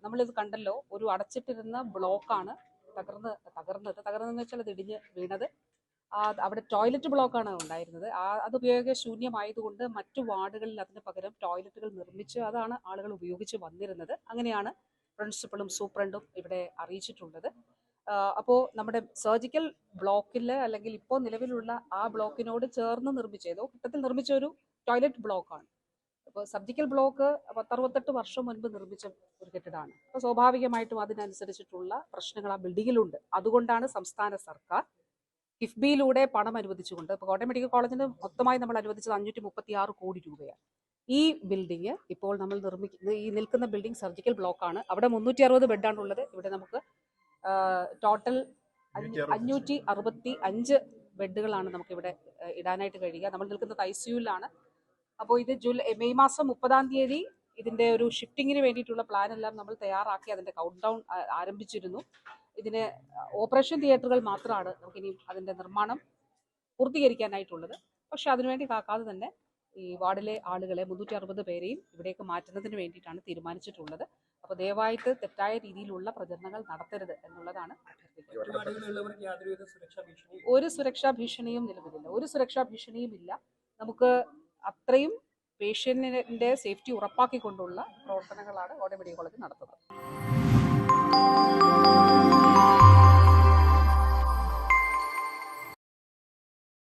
നമ്മളിത് കണ്ടല്ലോ, ഒരു അടച്ചിട്ടിരുന്ന ബ്ലോക്കാണ് തകർന്നതെന്ന് വെച്ചാൽ അത് ഇടിഞ്ഞ് വീണത്. അവിടെ ടോയ്ലറ്റ് ബ്ലോക്കാണ് ഉണ്ടായിരുന്നത്. അത് ഉപയോഗശൂന്യമായതുകൊണ്ട് മറ്റു വാർഡുകളിൽ അതിന് പകരം ടോയ്ലറ്റുകൾ നിർമ്മിച്ച് അതാണ് ആളുകൾ ഉപയോഗിച്ച് വന്നിരുന്നത്. അങ്ങനെയാണ് പ്രിൻസിപ്പളും സൂപ്രണ്ടും ഇവിടെ അറിയിച്ചിട്ടുള്ളത്. അപ്പോൾ നമ്മുടെ സർജിക്കൽ ബ്ലോക്കിൽ അല്ലെങ്കിൽ ഇപ്പോൾ നിലവിലുള്ള ആ ബ്ലോക്കിനോട് ചേർന്ന് ഏതോ ഘട്ടത്തിൽ നിർമ്മിച്ച ഒരു ടോയ്ലറ്റ് ബ്ലോക്കാണ്. അപ്പോൾ സർജിക്കൽ ബ്ലോക്ക് 68 വർഷം മുൻപ് നിർമ്മിച്ച ഒരു കെട്ടിടമാണ്. അപ്പോൾ സ്വാഭാവികമായിട്ടും അതിനനുസരിച്ചിട്ടുള്ള പ്രശ്നങ്ങൾ ആ ബിൽഡിങ്ങിലുണ്ട്. അതുകൊണ്ടാണ് സംസ്ഥാന സർക്കാർ കിഫ്ബിയിലൂടെ പണം അനുവദിച്ചുകൊണ്ട്, ഇപ്പോൾ കോട്ടയം മെഡിക്കൽ കോളേജിന് മൊത്തമായി നമ്മൾ അനുവദിച്ചത് 536 കോടി രൂപയാണ്. ഈ ബിൽഡിങ് ഇപ്പോൾ നമ്മൾ ഈ നിൽക്കുന്ന ബിൽഡിംഗ് സർജിക്കൽ ബ്ലോക്കാണ്. അവിടെ 360 ബെഡാണുള്ളത്. ഇവിടെ നമുക്ക് ടോട്ടൽ 565 ബെഡുകളാണ് നമുക്കിവിടെ ഇടാനായിട്ട് കഴിയുക. നമ്മൾ നിൽക്കുന്നത് ICUവിലാണ്. അപ്പോൾ ഇത് മെയ് മാസം 30-ാം തീയതി ഇതിൻ്റെ ഒരു ഷിഫ്റ്റിങ്ങിന് വേണ്ടിയിട്ടുള്ള പ്ലാൻ എല്ലാം നമ്മൾ തയ്യാറാക്കി അതിൻ്റെ കൗണ്ട് ഡൗൺ ആരംഭിച്ചിരുന്നു. ഇതിന് ഓപ്പറേഷൻ തിയേറ്ററുകൾ മാത്രമാണ് നമുക്കിനി അതിൻ്റെ നിർമ്മാണം പൂർത്തീകരിക്കാനായിട്ടുള്ളത്. പക്ഷെ അതിനുവേണ്ടി കാക്കാതെ തന്നെ ഈ വാർഡിലെ ആളുകളെ 360 പേരെയും ഇവിടേക്ക് മാറ്റുന്നതിന് വേണ്ടിയിട്ടാണ് തീരുമാനിച്ചിട്ടുള്ളത്. അപ്പോൾ ദയവായിട്ട് തെറ്റായ രീതിയിലുള്ള പ്രചരണങ്ങൾ നടത്തരുത് എന്നുള്ളതാണ് അഭ്യർത്ഥിക്കുന്നത്. ഒരു സുരക്ഷാ ഭീഷണിയും നിലവിലില്ല. ഒരു സുരക്ഷാ ഭീഷണിയും ഇല്ല. നമുക്ക് അത്രയും പേഷ്യന്റിന്റെ സേഫ്റ്റി ഉറപ്പാക്കിക്കൊണ്ടുള്ള പ്രവർത്തനങ്ങളാണ് കോട്ടയം മെഡിക്കൽ കോളേജ് നടത്തുന്നത്.